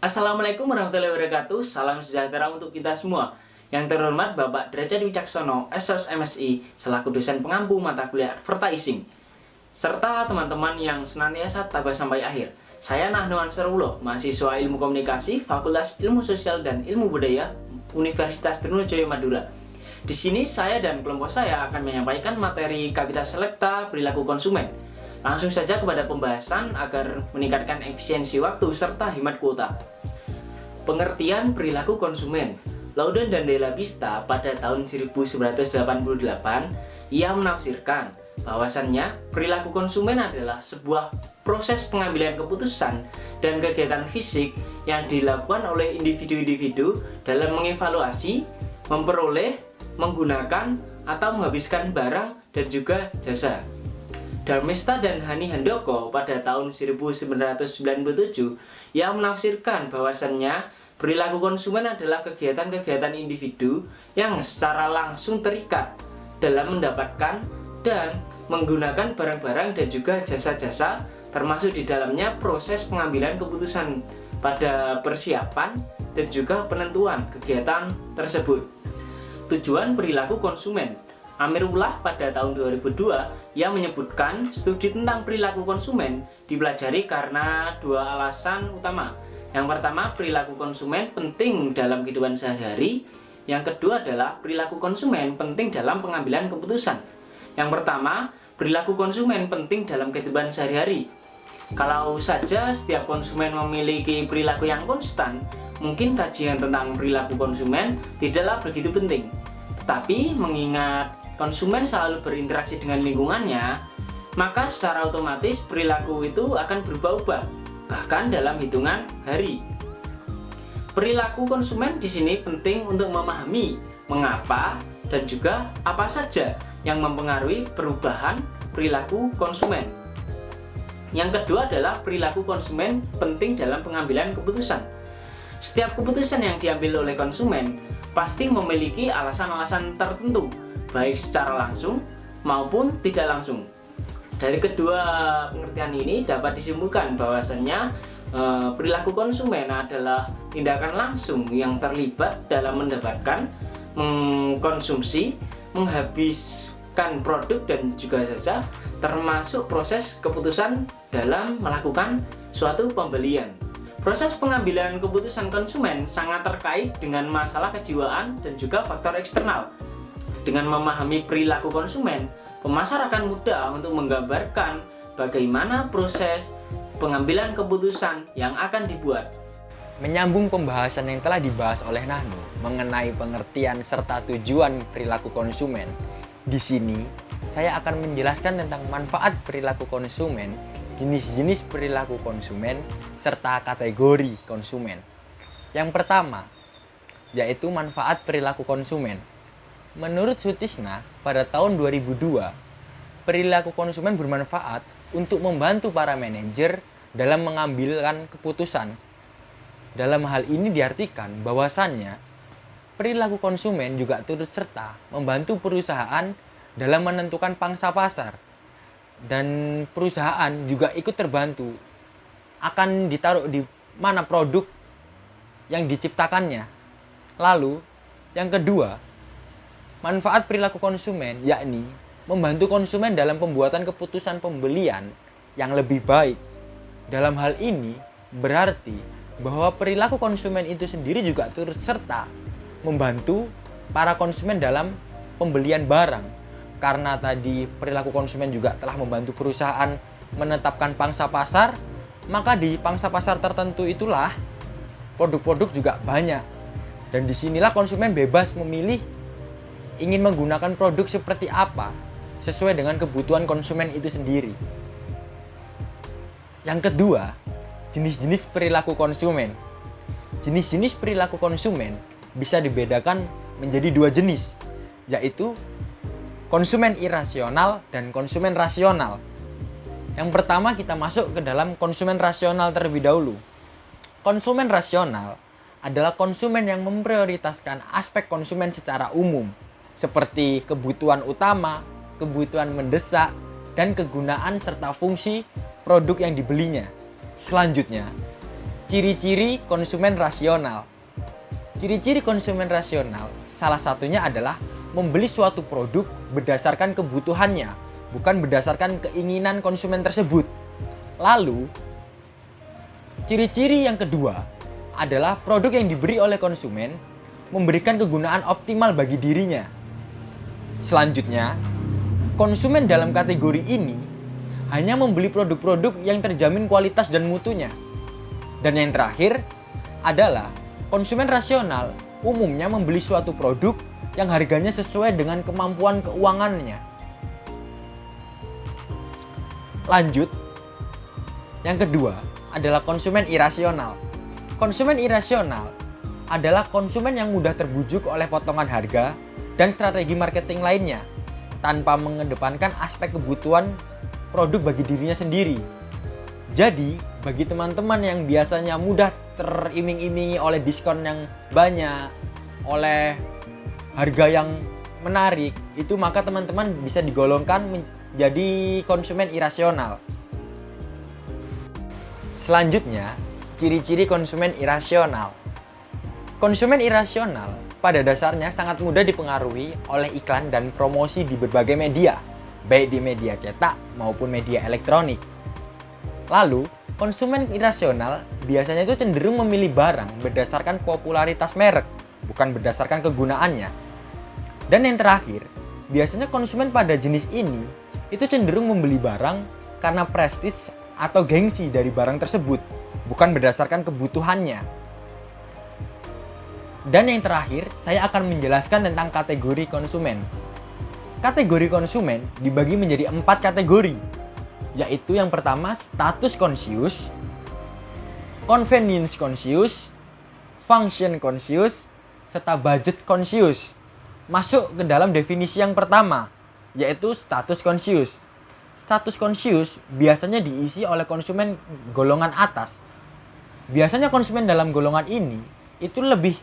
Assalamualaikum warahmatullahi wabarakatuh. Salam sejahtera untuk kita semua. Yang terhormat Bapak Derajat Wicaksono, SOS MSI, selaku dosen pengampu mata kuliah Advertising, serta teman-teman yang senantiasa tabah sampai akhir. Saya Nahnuan Serwulo, mahasiswa Ilmu Komunikasi, Fakultas Ilmu Sosial dan Ilmu Budaya, Universitas Trunojoyo Madura. Di sini saya dan kelompok saya akan menyampaikan materi Kapitas Selecta Perilaku Konsumen. Langsung saja kepada pembahasan agar meningkatkan efisiensi waktu serta hemat kuota. Pengertian perilaku konsumen. Loudon dan Della Vista pada tahun 1988 ia menafsirkan bahwasannya perilaku konsumen adalah sebuah proses pengambilan keputusan dan kegiatan fisik yang dilakukan oleh individu-individu dalam mengevaluasi, memperoleh, menggunakan, atau menghabiskan barang dan juga jasa. Darmesta dan Hani Handoko pada tahun 1997 yang menafsirkan bahwasannya perilaku konsumen adalah kegiatan-kegiatan individu yang secara langsung terikat dalam mendapatkan dan menggunakan barang-barang dan juga jasa-jasa, termasuk di dalamnya proses pengambilan keputusan pada persiapan dan juga penentuan kegiatan tersebut. Tujuan perilaku konsumen. Amirullah pada tahun 2002 yang menyebutkan studi tentang perilaku konsumen dipelajari karena dua alasan utama. Yang pertama, perilaku konsumen penting dalam kehidupan sehari-hari. Yang kedua adalah perilaku konsumen penting dalam pengambilan keputusan. Yang pertama, perilaku konsumen penting dalam kehidupan sehari-hari. Kalau saja setiap konsumen memiliki perilaku yang konstan, mungkin kajian tentang perilaku konsumen tidaklah begitu penting. Tetapi mengingat konsumen selalu berinteraksi dengan lingkungannya, maka secara otomatis perilaku itu akan berubah-ubah, bahkan dalam hitungan hari. Perilaku konsumen di sini penting untuk memahami mengapa dan juga apa saja yang mempengaruhi perubahan perilaku konsumen. Yang kedua adalah perilaku konsumen penting dalam pengambilan keputusan. Setiap keputusan yang diambil oleh konsumen pasti memiliki alasan-alasan tertentu, baik secara langsung maupun tidak langsung. Dari kedua pengertian ini dapat disimpulkan bahwasannya perilaku konsumen adalah tindakan langsung yang terlibat dalam mendapatkan, mengkonsumsi, menghabiskan produk dan juga jasa, termasuk proses keputusan dalam melakukan suatu pembelian. Proses pengambilan keputusan konsumen sangat terkait dengan masalah kejiwaan dan juga faktor eksternal. Dengan memahami perilaku konsumen, pemasar akan mudah untuk menggambarkan bagaimana proses pengambilan keputusan yang akan dibuat. Menyambung pembahasan yang telah dibahas oleh Nahnu mengenai pengertian serta tujuan perilaku konsumen, di sini saya akan menjelaskan tentang manfaat perilaku konsumen, jenis-jenis perilaku konsumen, serta kategori konsumen. Yang pertama, yaitu manfaat perilaku konsumen. Menurut Sutisna, pada tahun 2002, perilaku konsumen bermanfaat untuk membantu para manajer dalam mengambilkan keputusan. Dalam hal ini diartikan bahwasannya, perilaku konsumen juga turut serta membantu perusahaan dalam menentukan pangsa pasar. Dan perusahaan juga ikut terbantu akan ditaruh di mana produk yang diciptakannya. Lalu, yang kedua, manfaat perilaku konsumen yakni membantu konsumen dalam pembuatan keputusan pembelian yang lebih baik. Dalam hal ini berarti bahwa perilaku konsumen itu sendiri juga turut serta membantu para konsumen dalam pembelian barang. Karena tadi perilaku konsumen juga telah membantu perusahaan menetapkan pangsa pasar, maka di pangsa pasar tertentu itulah produk-produk juga banyak. Dan disinilah konsumen bebas memilih ingin menggunakan produk seperti apa sesuai dengan kebutuhan konsumen itu sendiri. Yang kedua, jenis-jenis perilaku konsumen. Jenis-jenis perilaku konsumen bisa dibedakan menjadi dua jenis, yaitu konsumen irasional dan konsumen rasional. Yang pertama kita masuk ke dalam konsumen rasional terlebih dahulu. Konsumen rasional adalah konsumen yang memprioritaskan aspek konsumen secara umum, seperti kebutuhan utama, kebutuhan mendesak, dan kegunaan serta fungsi produk yang dibelinya. Selanjutnya, ciri-ciri konsumen rasional. Ciri-ciri konsumen rasional salah satunya adalah membeli suatu produk berdasarkan kebutuhannya, bukan berdasarkan keinginan konsumen tersebut. Lalu, ciri-ciri yang kedua adalah produk yang diberi oleh konsumen memberikan kegunaan optimal bagi dirinya. Selanjutnya, konsumen dalam kategori ini hanya membeli produk-produk yang terjamin kualitas dan mutunya. Dan yang terakhir adalah konsumen rasional umumnya membeli suatu produk yang harganya sesuai dengan kemampuan keuangannya. Lanjut, yang kedua adalah konsumen irasional. Konsumen irasional adalah konsumen yang mudah terbujuk oleh potongan harga dan strategi marketing lainnya tanpa mengedepankan aspek kebutuhan produk bagi dirinya sendiri. Jadi, bagi teman-teman yang biasanya mudah teriming-imingi oleh diskon yang banyak, oleh harga yang menarik, itu maka teman-teman bisa digolongkan menjadi konsumen irasional. Selanjutnya, ciri-ciri konsumen irasional. Konsumen irasional pada dasarnya sangat mudah dipengaruhi oleh iklan dan promosi di berbagai media, baik di media cetak maupun media elektronik. Lalu, konsumen irasional biasanya itu cenderung memilih barang berdasarkan popularitas merek, bukan berdasarkan kegunaannya. Dan yang terakhir, biasanya konsumen pada jenis ini itu cenderung membeli barang karena prestige atau gengsi dari barang tersebut, bukan berdasarkan kebutuhannya. Dan yang terakhir, saya akan menjelaskan tentang kategori konsumen. Kategori konsumen dibagi menjadi 4 kategori, yaitu yang pertama status conscious, convenience conscious, function conscious, serta budget conscious. Masuk ke dalam definisi yang pertama, yaitu status conscious. Status conscious biasanya diisi oleh konsumen golongan atas. Biasanya konsumen dalam golongan ini itu lebih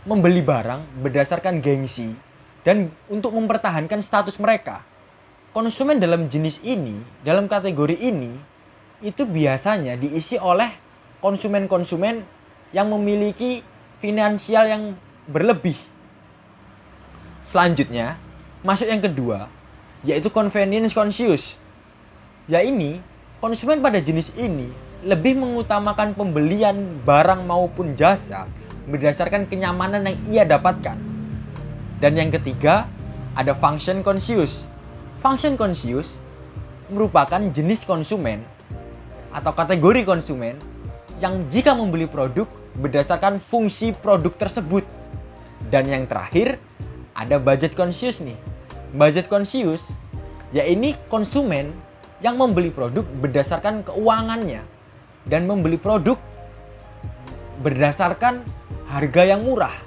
membeli barang berdasarkan gengsi dan untuk mempertahankan status mereka. Konsumen dalam jenis ini, dalam kategori ini, itu biasanya diisi oleh konsumen-konsumen yang memiliki finansial yang berlebih. Selanjutnya, masuk yang kedua, yaitu convenience conscious. Ya ini, konsumen pada jenis ini lebih mengutamakan pembelian barang maupun jasa berdasarkan kenyamanan yang ia dapatkan. Dan yang ketiga, ada function conscious. Function conscious merupakan jenis konsumen atau kategori konsumen yang jika membeli produk berdasarkan fungsi produk tersebut. Dan yang terakhir, ada budget conscious nih. Budget conscious, ya ini konsumen yang membeli produk berdasarkan keuangannya dan membeli produk berdasarkan harga yang murah.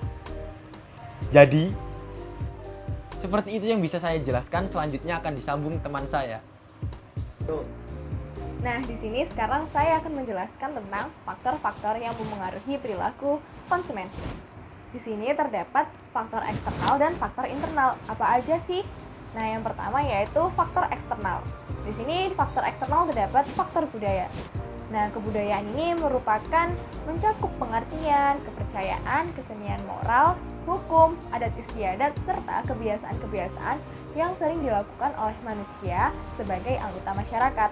Jadi, seperti itu yang bisa saya jelaskan. Selanjutnya akan disambung teman saya. Nah, di sini sekarang saya akan menjelaskan tentang faktor-faktor yang mempengaruhi perilaku konsumen. Di sini terdapat faktor eksternal dan faktor internal. Apa aja sih? Nah, yang pertama yaitu faktor eksternal. Di sini faktor eksternal terdapat faktor budaya. Nah, kebudayaan ini merupakan mencakup pengertian, kepercayaan, kesenian moral, hukum, adat istiadat, serta kebiasaan-kebiasaan yang sering dilakukan oleh manusia sebagai anggota masyarakat.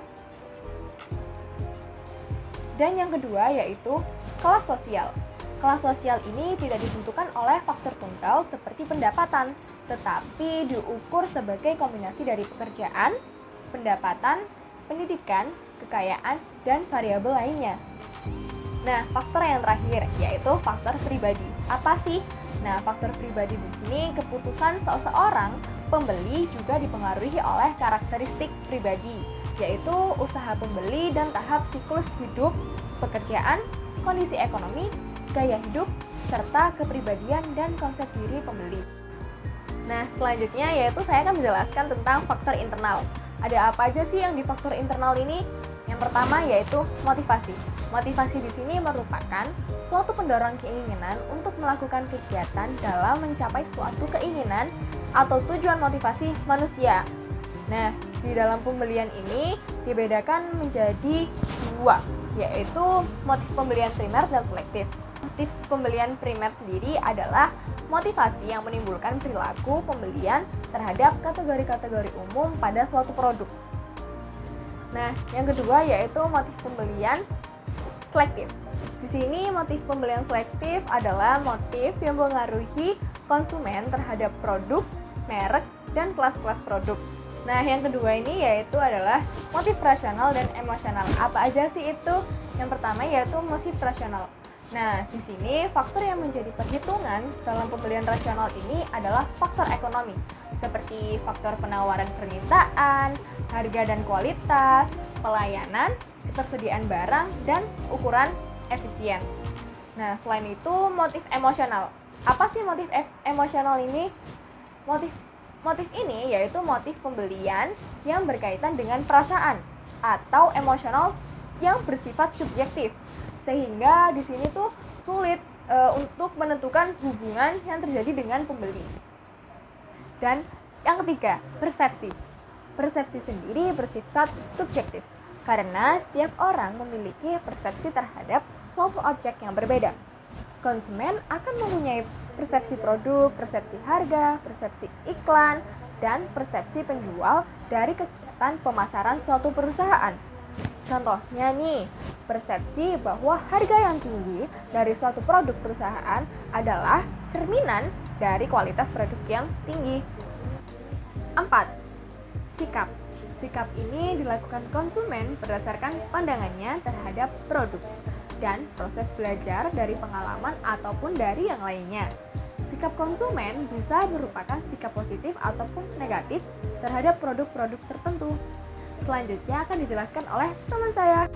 Dan yang kedua yaitu kelas sosial. Kelas sosial ini tidak ditentukan oleh faktor tunggal seperti pendapatan, tetapi diukur sebagai kombinasi dari pekerjaan, pendapatan, pendidikan, kekayaan, dan variabel lainnya. Nah, faktor yang terakhir yaitu faktor pribadi. Apa sih? Nah, faktor pribadi di sini keputusan seseorang pembeli juga dipengaruhi oleh karakteristik pribadi, yaitu usaha pembeli dan tahap siklus hidup, pekerjaan, kondisi ekonomi, gaya hidup, serta kepribadian dan konsep diri pembeli. Nah, selanjutnya yaitu saya akan menjelaskan tentang faktor internal. Ada apa aja sih yang di faktor internal ini? Yang pertama yaitu motivasi. Motivasi di sini merupakan suatu pendorong keinginan untuk melakukan kegiatan dalam mencapai suatu keinginan atau tujuan motivasi manusia. Nah, di dalam pembelian ini dibedakan menjadi dua, yaitu motif pembelian primer dan selektif. Motif pembelian primer sendiri adalah motivasi yang menimbulkan perilaku pembelian terhadap kategori-kategori umum pada suatu produk. Nah, yang kedua yaitu motif pembelian selektif. Di sini motif pembelian selektif adalah motif yang mempengaruhi konsumen terhadap produk, merek, dan kelas-kelas produk. Nah, yang kedua ini yaitu adalah motif rasional dan emosional. Apa aja sih itu? Yang pertama yaitu motif rasional. Nah, di sini faktor yang menjadi perhitungan dalam pembelian rasional ini adalah faktor ekonomi, seperti faktor penawaran permintaan, harga dan kualitas, pelayanan, ketersediaan barang, dan ukuran efisien. Nah, selain itu motif emosional. Apa sih motif emosional ini? Motif ini yaitu motif pembelian yang berkaitan dengan perasaan atau emosional yang bersifat subjektif, sehingga di sini tuh sulit untuk menentukan hubungan yang terjadi dengan pembeli. Dan yang ketiga, persepsi. Persepsi sendiri bersifat subjektif karena setiap orang memiliki persepsi terhadap suatu objek yang berbeda. Konsumen akan mempunyai persepsi produk, persepsi harga, persepsi iklan, dan persepsi penjual dari kegiatan pemasaran suatu perusahaan. Contohnya nih, persepsi bahwa harga yang tinggi dari suatu produk perusahaan adalah cerminan dari kualitas produk yang tinggi. 4. Sikap. Sikap ini dilakukan konsumen berdasarkan pandangannya terhadap produk dan proses belajar dari pengalaman ataupun dari yang lainnya. Sikap konsumen bisa merupakan sikap positif ataupun negatif terhadap produk-produk tertentu. Selanjutnya akan dijelaskan oleh teman saya.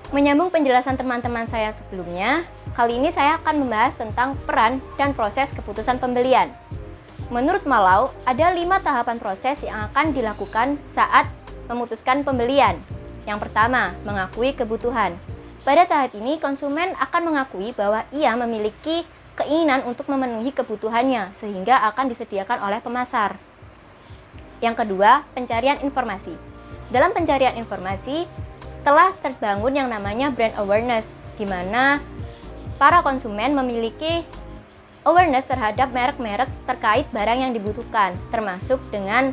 Menyambung penjelasan teman-teman saya sebelumnya, kali ini saya akan membahas tentang peran dan proses keputusan pembelian. Menurut Malau, ada 5 tahapan proses yang akan dilakukan saat memutuskan pembelian. Yang pertama, mengakui kebutuhan. Pada tahap ini, konsumen akan mengakui bahwa ia memiliki keinginan untuk memenuhi kebutuhannya, sehingga akan disediakan oleh pemasar. Yang kedua, pencarian informasi. Dalam pencarian informasi, telah terbangun yang namanya brand awareness, di mana para konsumen memiliki awareness terhadap merek-merek terkait barang yang dibutuhkan, termasuk dengan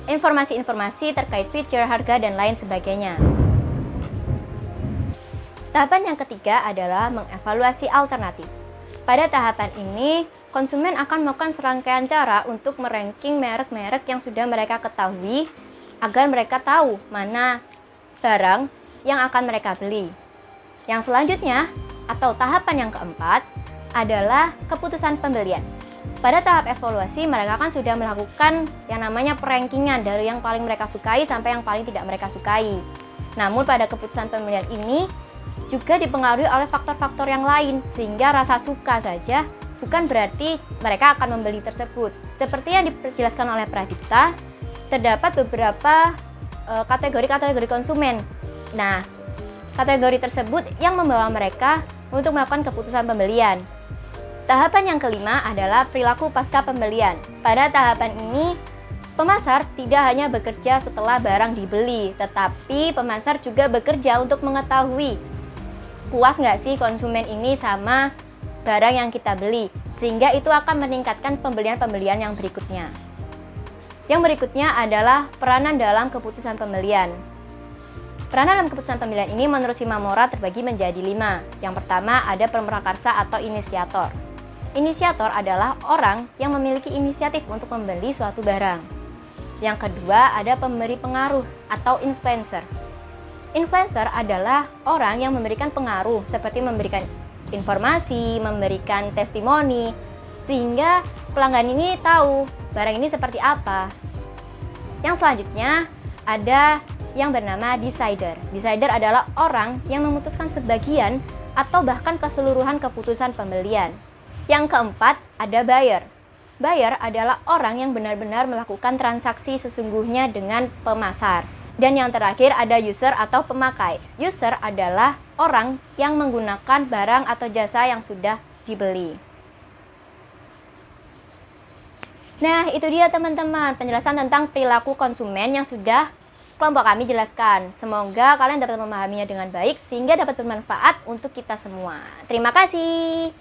informasi-informasi terkait fitur, harga, dan lain sebagainya. Tahapan yang ketiga adalah mengevaluasi alternatif. Pada tahapan ini, konsumen akan melakukan serangkaian cara untuk meranking merek-merek yang sudah mereka ketahui agar mereka tahu mana barang yang akan mereka beli. Yang selanjutnya, atau tahapan yang keempat, adalah keputusan pembelian. Pada tahap evaluasi, mereka kan sudah melakukan yang namanya perankingan dari yang paling mereka sukai sampai yang paling tidak mereka sukai. Namun pada keputusan pembelian ini juga dipengaruhi oleh faktor-faktor yang lain, sehingga rasa suka saja bukan berarti mereka akan membeli tersebut. Seperti yang dijelaskan oleh Pradipta, terdapat beberapa kategori-kategori konsumen. Nah, kategori tersebut yang membawa mereka untuk melakukan keputusan pembelian. Tahapan yang kelima adalah perilaku pasca pembelian. Pada tahapan ini, pemasar tidak hanya bekerja setelah barang dibeli, tetapi pemasar juga bekerja untuk mengetahui puas nggak sih konsumen ini sama barang yang kita beli, sehingga itu akan meningkatkan pembelian-pembelian yang berikutnya. Yang berikutnya adalah peranan dalam keputusan pembelian. Peranan dalam keputusan pembelian ini menurut Shimamura terbagi menjadi 5. Yang pertama ada pemrakarsa atau inisiator. Inisiator adalah orang yang memiliki inisiatif untuk membeli suatu barang. Yang kedua ada pemberi pengaruh atau influencer. Influencer adalah orang yang memberikan pengaruh seperti memberikan informasi, memberikan testimoni, sehingga pelanggan ini tahu barang ini seperti apa. Yang selanjutnya ada yang bernama decider. Decider adalah orang yang memutuskan sebagian atau bahkan keseluruhan keputusan pembelian. Yang keempat ada buyer. Buyer adalah orang yang benar-benar melakukan transaksi sesungguhnya dengan pemasar. Dan yang terakhir ada user atau pemakai. User adalah orang yang menggunakan barang atau jasa yang sudah dibeli. Nah, itu dia teman-teman penjelasan tentang perilaku konsumen yang sudah kelompok kami jelaskan. Semoga kalian dapat memahaminya dengan baik sehingga dapat bermanfaat untuk kita semua. Terima kasih.